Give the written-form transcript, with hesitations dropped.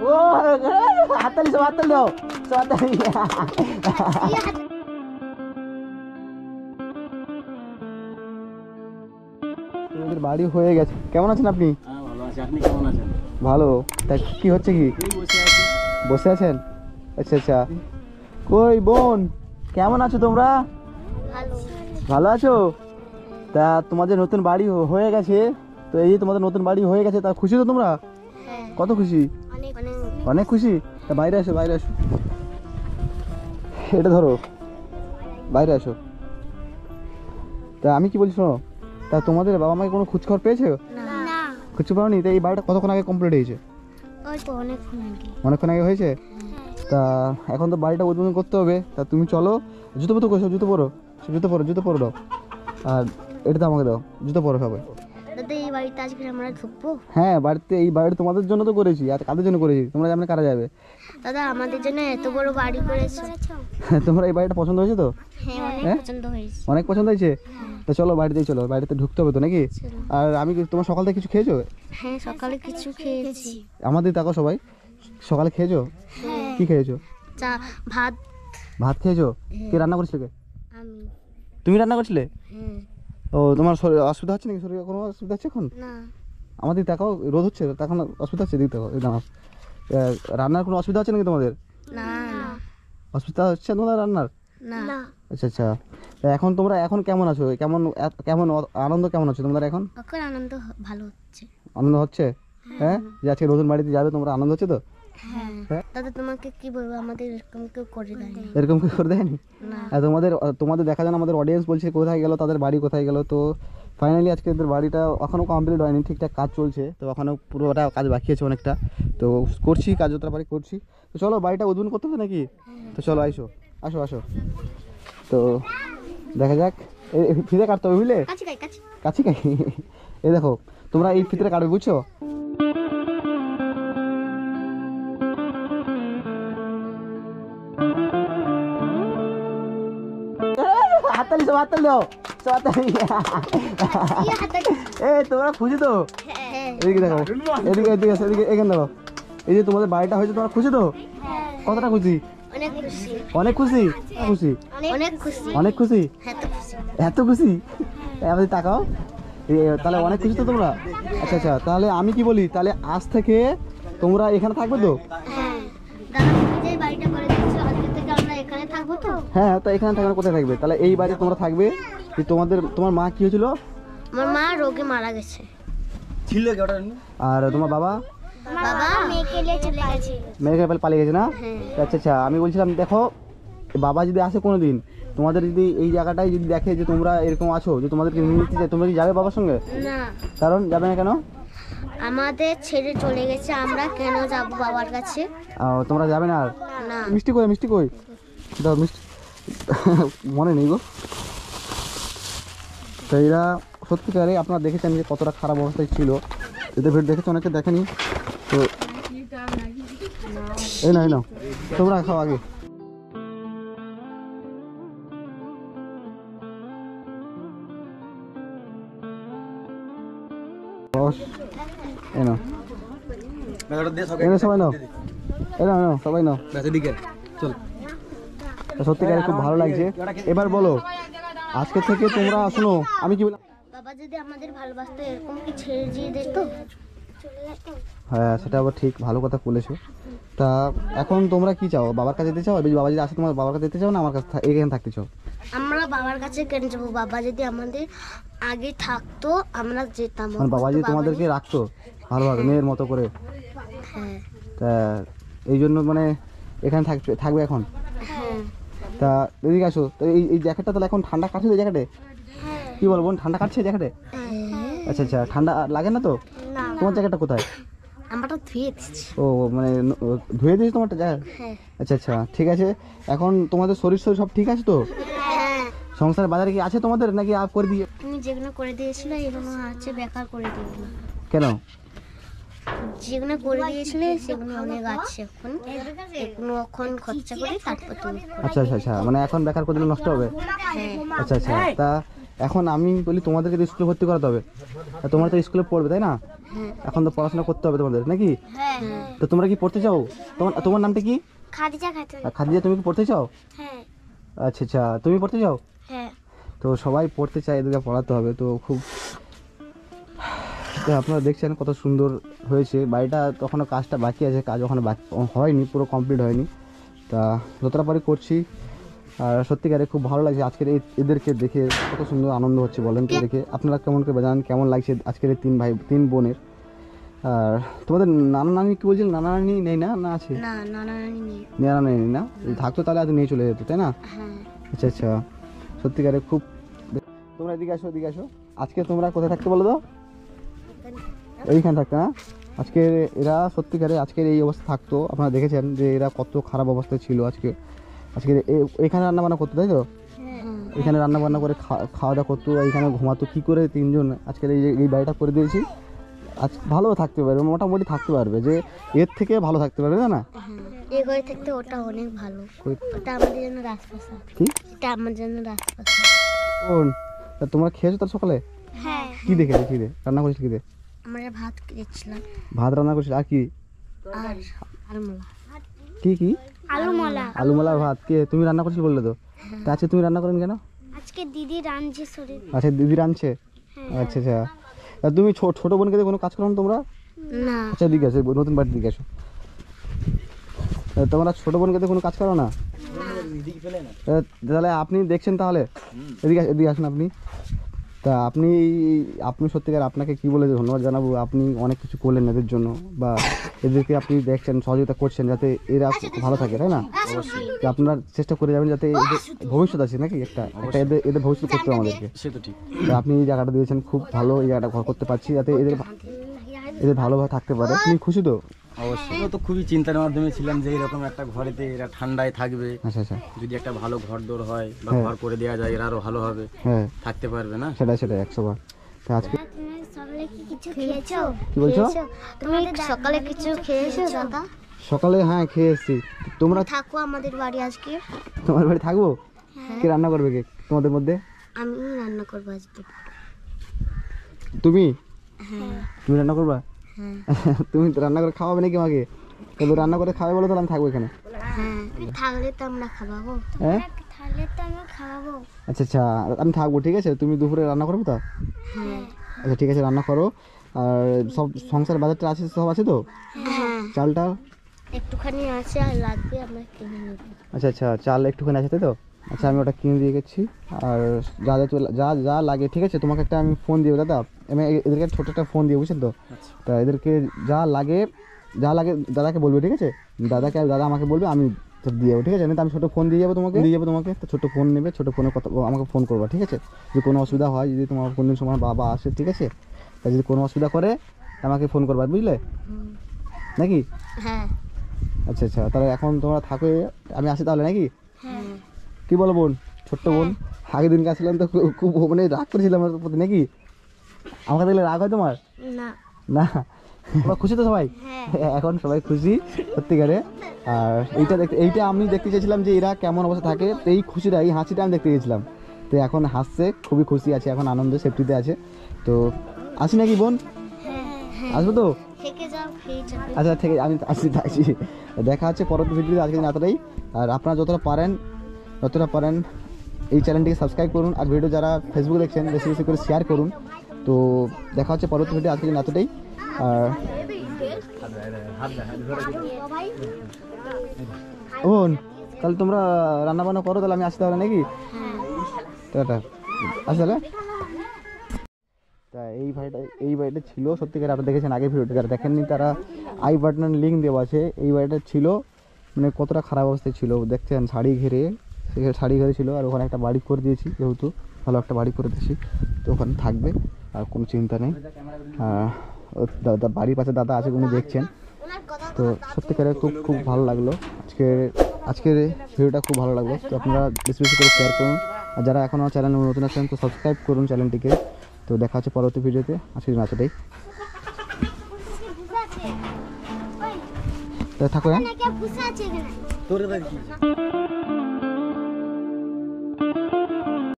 ও হাততালি সব হাততালি দাও সব হাততালি। তোমাদের বাড়ি হয়ে গেছে। কেমন আছেন আপনি? ভালো আছি, আপনি কেমন আছেন? ভালো। তা কি হচ্ছে কি? বসে আছি। বসে আছেন? আচ্ছা আচ্ছা। কই বোন কেমন আছো তোমরা? ভালো আছো? তা তোমাদের নতুন বাড়ি হয়ে গেছে, তো এই যে তোমাদের নতুন বাড়ি হয়ে গেছে, তা খুশি তো তোমরা? কত খুশি? অনেক খুশি। তা বাইরে আসো, বাইরে আসো, এটা ধরো, বাইরে আসো। তা আমি কি বলছি শোনো, তা তোমাদের বাবা মাকে কোনো খোঁজখবর পেয়েছো? খুঁজতে পারোনি? তা এই বাড়িটা কতক্ষণ আগে কমপ্লিট হয়েছে? অনেকক্ষণ আগে হয়েছে। তা এখন তো বাড়িটা উদ্বোধন করতে হবে। তা তুমি চলো, জুতো পরো, করছো জুতো পরো, জুতো পরো, জুতো পরো দাও, আর এটা তো আমাকে দাও, জুতো পরো সবাই। এই বাড়িতে আজকে আমরা ঢুকবো? হ্যাঁ, বাড়িতে এই বাড়িটা তোমাদের জন্য তো করেছি, আর কাদের জন্য করেছি তোমরা জানলে কারা যাবে? দাদা আমাদের জন্য এত বড় বাড়ি করেছো। তোমরা এই বাড়িটা পছন্দ হয়েছে তো? হ্যাঁ, অনেক পছন্দ হয়েছে। অনেক পছন্দ হয়েছে। তো চলো বাড়িতেই চলো, বাড়িতে ঢুকতে হবে তো নাকি? আর আমি তোমার সকাল থেকে কিছু খেয়েছো? হ্যাঁ, সকালে কিছু খেয়েছি। আমাদের তাকাও সবাই, সকালে খেয়েছো? কি খেয়েছো? চা, ভাত। ভাত খেয়েছো? কে রান্না করেছিল? কে? আমি। তুমি রান্না করছিলে? হ্যাঁ। ও, তোমার শরীর অসুবিধা হচ্ছে নাকি? শরীরে কোনো অসুবিধা হচ্ছে এখন? না। আমাদের তাকাও, রোদ হচ্ছে তখন অসুবিধা হচ্ছে? দিক দেখো, দাঁড়াও। রান্নার কোনো অসুবিধা হচ্ছে নাকি তোমাদের? না। অসুবিধা হচ্ছে তোমাদের রান্নার? না। আচ্ছা আচ্ছা। এখন তোমরা এখন কেমন আছো? কেমন কেমন আনন্দ কেমন আছো তোমরা এখন? এখন আনন্দ ভালো হচ্ছে। আনন্দ হচ্ছে? হ্যাঁ, যে আজকে নতুন বাড়িতে যাবে তোমরা, আনন্দ হচ্ছে তো? হ্যাঁ। দাদা তোমাকে কি বলবো, আমাদের এরকম কেউ করে দেয়নি। এরকম কি করে দেয়নি? না। তোমাদের দেখা যায় না, আমাদের অডিয়েন্স বলছে কোথায় গেল, তাদের বাড়ি কোথায় গেল। তো ফাইনালি আজকে এদের বাড়িটা এখনও কমপ্লিট হয়নি, ঠিকঠাক কাজ চলছে, তো এখনও পুরোটা কাজ বাকি আছে অনেকটা। তো করছি, কাজ যতটা পারি করছি। তো চলো বাড়িটা উদ্বোধন করতে হবে নাকি? তো চলো আইসো, আসো আসো। তো দেখা যাক, ফিতে কাটতে হবে বুঝলে? কাছি কাই। এই দেখো, তোমরা এই ফিতে কাটবে বুঝছো? হাততালি সব হাততালি দাও সব হাততালি। তোমরা খুশি তো? এদিকে দেখো, এদিকে এদিকে এদিকে, এখানে দেখো। এই যে তোমাদের বাড়িটা হয়েছে, তোমরা খুশি তো? কতটা খুশি? অনেক খুশি। অনেক খুশি? খুশি? অনেক খুশি। অনেক খুশি? এত খুশি। এত খুশি? আমাদের তাকাও। তাহলে অনেক খুশি তো তোমরা? আচ্ছা আচ্ছা, তাহলে আমি কি বলি, তাহলে আজ থেকে তোমরা এখানে থাকবে তো? হ্যাঁ। দাদা তুমি যে বাড়িটা করে দিচ্ছো, আজকে থেকে আমরা এখানে থাকবো তো? হ্যাঁ, তো এখানে থাকবে, কোথায় থাকবে? তাহলে এই বাড়িতে তোমরা থাকবে। তোমার মা কি হয়েছিল? আমার মা রোগে মারা গেছে। আর তোমার বাবা? বাবা মেয়েকে নিয়ে চলে গেছে। মেয়েকে পালিয়ে গেছে না? হ্যাঁ। আচ্ছা আচ্ছা, আমি বলছিলাম দেখো, বাবা যদি আসে কোনো দিন, তোমাদের যদি এই জায়গাটায় যদি দেখে যে তোমরা এরকম আছো, যে তোমাদেরকে নিয়ে নিতে চাই, তোমরা কি যাবে বাবার সঙ্গে? না। কারণ যাবে না কেন? আমাদের ছেড়ে চলে গেছে, আমরা কেন যাব বাবার কাছে? তোমরা যাবে না? আর না। মিষ্টি কই, মিষ্টি কই দাও, মিষ্টি মনে নেই গো। তো এরা সত্যিকারে আপনারা দেখেছেন যে কতটা খারাপ অবস্থায় ছিল, এদের ভিড় দেখেছে, অনেকে দেখেনি। তো এই না, এই নাও, তোমরা খাও আগে। সবাই নাও, নাও সবাই নাও। সত্যিকারে খুব ভালো লাগছে। এবার বলো, আজকে থেকে তোমরা শোনো, আমি কি বললাম, বাবা যদি আমাদের ভালোবাসতো এরকম কি ছেড়ে দিয়ে দিত? হ্যাঁ সেটা আবার ঠিক, ভালো কথা বলেছো। তা এখন তোমরা কি চাও? বাবার কাছে যেতে চাও? বাবা যদি আসে তোমার বাবার কাছে যেতে চাও না আমার কাছে এখানে থাকতে চাও? আমরা বাবার কাছে কেন যাবো? বাবা যদি আমাদের আগে থাকতো আমরা যেতাম। মানে বাবা যদি তোমাদেরকে রাখতো ভালোভাবে মেয়ের মতো করে, হ্যাঁ। তা এই জন্য মানে এখানে থাকবে এখন? হ্যাঁ। তা এদিকে আসো। তো এই জ্যাকেটটা তাহলে এখন ঠান্ডা কাটছে তো জ্যাকেটে? কি বল বোন, ঠান্ডা কাটছে জ্যাকেটে? আচ্ছা আচ্ছা, ঠান্ডা লাগে না তো? তোমার জ্যাকেটটা কোথায়? আমরা ধুয়ে দিচ্ছি। ও মানে ধুয়ে দিয়েছি তোমারটা জ্যাকেট? আচ্ছা আচ্ছা, ঠিক আছে। এখন তোমাদের শরীর সব ঠিক আছে তো? সংসার বাজারে কি আছে তোমাদের, নাকি আপ করে দিয়ে? তুমি যেগুলো করে দিয়েছিলে এগুলো আছে, বেকার করে দিও না। কেন? যেগুলো করে দিয়েছিলে সেগুলো অনেক আছে, এখন এগুলো এখন খরচা করে তারপর তুমি। আচ্ছা আচ্ছা আচ্ছা, মানে এখন বেকার করে দিলে নষ্ট হবে? আচ্ছা আচ্ছা, তা এখন আমি বলি তোমাদেরকে তো স্কুলে ভর্তি করাতে হবে, তোমরা তো স্কুলে পড়বে তাই না? হ্যাঁ এখন তো পড়াশোনা করতে হবে তোমাদের নাকি? হ্যাঁ তো তোমরা কি পড়তে চাও? তোমার নামটা কি? খাদিজা খাতুন। আর খাদিজা, তুমি কি পড়তে চাও? হ্যাঁ আচ্ছা আচ্ছা, তুমি পড়তে চাও? হ্যাঁ তো সবাই পড়তে চায়, এদেরকে পড়াতে হবে তো খুব। তো আপনারা দেখছেন কত সুন্দর হয়েছে বাড়িটা, তখনও কাজটা বাকি আছে, কাজ ওখানে হয়নি, পুরো কমপ্লিট হয়নি। তা যতটা পারি করছি। আর সত্যিকারে খুব ভালো লাগছে আজকের এদেরকে দেখে, কত সুন্দর আনন্দ হচ্ছে বলেন তো দেখে। আপনারা কেমন করে জানান কেমন লাগছে আজকের এই 3 বোনের। আর তোমাদের নানা নানি কি বলছিলেন? নানা নানি নেই না? না আছে? না নানা নানি নেই। নানা নানি না থাকতো তাহলে আজ নিয়ে চলে যেত, তাই না? হ্যাঁ আচ্ছা আচ্ছা, সত্যিকারে খুব। তোমরা এদিকে আসো, এদিকে আসো। আজকে তোমরা কোথায় থাকতে বলো তো? এইখানে থাকতো না? আজকে এরা সত্যিকারে আজকের এই অবস্থা থাকতো, আপনারা দেখেছেন যে এরা কত খারাপ অবস্থায় ছিল। আজকে এখানে রান্না বান্না করতো, তাই তো? এখানে রান্না বান্না করে খাওয়া দাওয়া করতো, এইখানে ঘুমাতো। কী করে 3 জন আজকের এই বাড়িটা করে দিয়েছি। আজ ভালো থাকতে পারবে, মোটামুটি থাকতে পারবে, যে এর থেকে ভালো থাকতে পারবে, তাই না? এই ঘরে থাকতে ওটা অনেক ভালো। ওটা আমাদের জন্য রাজপ্রাসাদ। কি? এটা আমার জন্য রাজপ্রাসাদ। তা তোমরা খেয়েছো তার সকালে? হ্যাঁ কি দেখেছো? কি দে রান্না করেছিল? কি দে? আমরা ভাত খেয়েছিলাম। ভাত রান্না করেছিল, আর কি? আর আলুমলা। কি কি? আলুমলা। আলুমালা ভাত। কে তুমি রান্না করছিল বললে তো? তা আজকে তুমি রান্না করেন কেন? আজকে দিদি রাঁধছে শরীর। আচ্ছা, দিদি রাঁধছে। আচ্ছা আচ্ছা, তা তুমি ছোট বোনকে দিয়ে কোনো কাজ করো না তোমরা? না আচ্ছা, দিকে আসো, নতুন বাড়ির দিকে আসো। তোমরা ছোট বোনকে দিয়ে কোনো কাজ করো না? তাহলে আপনি দেখছেন, তাহলে এদিকে আসুন আপনি। তা আপনি সত্যিকার আপনাকে কি বলে ধন্যবাদ জানাবো। আপনি অনেক কিছু করলেন এদের জন্য, বা এদেরকে আপনি দেখছেন, সহযোগিতা করছেন যাতে এরা ভালো থাকে, তাই না? তো আপনারা চেষ্টা করে যাবেন যাতে এদের ভবিষ্যৎ আছে নাকি, একটা এদের ভবিষ্যৎ করতে হবে আমাদেরকে। সে তো ঠিক। তো আপনি এই জায়গাটা দিয়েছেন, খুব ভালো। এই জায়গাটা ঘর করতে পারছি যাতে এদের ভালোভাবে থাকতে পারে। তুমি খুশি তো? অবশ্যই, আমরা তো খুবই চিন্তার মাধ্যমে ছিলাম যে এরকম একটা ঘরেতে এরা ঠান্ডায় থাকবে। আচ্ছা আচ্ছা, যদি একটা ভালো ঘর দোর হয় বা ঘর করে দেওয়া যায়, এরা আরো ভালো হবে, হ্যাঁ থাকতে পারবে না। সেটাই 100 বার। তো আজকে তুমি সকালে কি কিছু খেয়েছো? কি বলছো? তুমি সকালে কিছু খেয়েছো দাদা? সকালে হ্যাঁ খেয়ে এসেছি। তোমরা থাকো আমাদের বাড়ি আজকে। তোমার বাড়ি থাকবো? কে রান্না করবে কে তোমাদের মধ্যে? আমি রান্না করবো আজকে। তুমি? হ্যাঁ তুমি রান্না করবা? হ্যাঁ তুমি তো রান্না করে খাওয়াবে নাকি আমাকে? তবে রান্না করে খাওয়াবে বলো, তাহলে আমি থাকবো এখানে। হ্যাঁ থাকলে তো আমরা খাওয়াবো। হ্যাঁ থাকলে তো আমরা খাওয়াবো। আচ্ছা আচ্ছা, আমি থাকবো, ঠিক আছে। তুমি দুপুরে রান্না করবে তো? হ্যাঁ আচ্ছা ঠিক আছে, রান্না করো। আর সব সংসার বাজারটা আছে, সব আছে তো? হ্যাঁ চালটা? একটুখানি আছে, আর লাগবে আমরা কিনে নেব। আচ্ছা আচ্ছা, চাল একটুখানি আছে, তাই তো? আচ্ছা, আমি ওটা কিনে দিয়ে গেছি। আর যা লাগে, ঠিক আছে। তোমাকে একটা আমি ফোন দিও দাদা, আমি এদেরকে ছোটো একটা ফোন দিয়ে, বুঝছেন তো? তা এদেরকে যা লাগে দাদাকে বলবে, ঠিক আছে? দাদা আমাকে বলবে, আমি তো দিয়ে যাবো, ঠিক আছে? তো আমি ছোটো ফোন দিয়ে যাবো তোমাকে। তো ছোটো ফোন নেবে, ছোটো ফোনে কথা আমাকে ফোন করবা, ঠিক আছে? যদি কোনো অসুবিধা হয়, যদি তোমার কোনো দিন সময় বাবা আসে, ঠিক আছে? তা যদি কোনো অসুবিধা করে আমাকে ফোন করবা, বুঝলে নাকি? হ্যাঁ আচ্ছা আচ্ছা, তাহলে এখন তোমরা থাকো, আমি আসি তাহলে নাকি? হ্যাঁ কি বলো বোন, ছোট্ট বোন? আগের দিনকে আসলাম তো খুব মানে রাগ করেছিলাম আমার প্রতি নাকি? আমাকে দেখলে রাগ হয় তোমার? না না, তোমরা খুশি তো সবাই? হ্যাঁ এখন সবাই খুশি সত্যিকারে। আর এইটা আমি দেখতে চেয়েছিলাম যে এরা কেমন অবস্থা থাকে, তো এই খুশিটা, এই হাসিটা আমি দেখতে গেছিলাম। তো এখন হাসছে, খুবই খুশি আছে, এখন আনন্দ সেফটিতে আছে। তো আসি নাকি বোন? হ্যাঁ আসবো তো? থেকে যাও, খেয়ে যাবে। আচ্ছা ঠিক আছে, আমি থাকছি। দেখা হচ্ছে পরবর্তী ভিডিওতে, আজকে দিন এতটাই। আর আপনারা যতটা পারেন এই চ্যানেলটিকে সাবস্ক্রাইব করুন। আর ভিডিও যারা ফেসবুকে দেখছেন বেশি বেশি করে শেয়ার করুন। তো দেখা হচ্ছে পরবর্তী ভিডিও, আজকে দিন এতটাই। আর বোন, তাহলে তোমরা রান্না বান্না করো, তাহলে আমি আসতে হবে নাকি? টাটা, আসি তাহলে। তা এই বাড়িটা ছিল সত্যিকার, আপনারা দেখেছেন আগের ভিডিওটা, যারা দেখেননি তারা আই বাটনের লিঙ্ক দেওয়া আছে। এই বাড়িটা ছিল মানে কতটা খারাপ অবস্থায় ছিল, দেখছেন শাড়ি ঘিরে ছিল। আর ওখানে একটা বাড়ি করে দিয়েছি, যেহেতু ভালো একটা বাড়ি করে দিয়েছি, তো ওখানে থাকবে, আর কোনো চিন্তা নেই। বাড়ির পাশে দাদা আছে, উনি দেখছেন। তো সত্যিকারে খুব ভালো লাগলো আজকের ভিডিওটা, খুব ভালো লাগলো। তো আপনারা বেশি বেশি করে শেয়ার করুন। আর যারা এখন আমার চ্যানেলে নতুন আছেন তো সাবস্ক্রাইব করুন চ্যানেলটিকে। তো দেখা হচ্ছে পরবর্তী ভিডিওতে, আজকের দিন এতটাই। থাকো, হ্যাঁ। তোর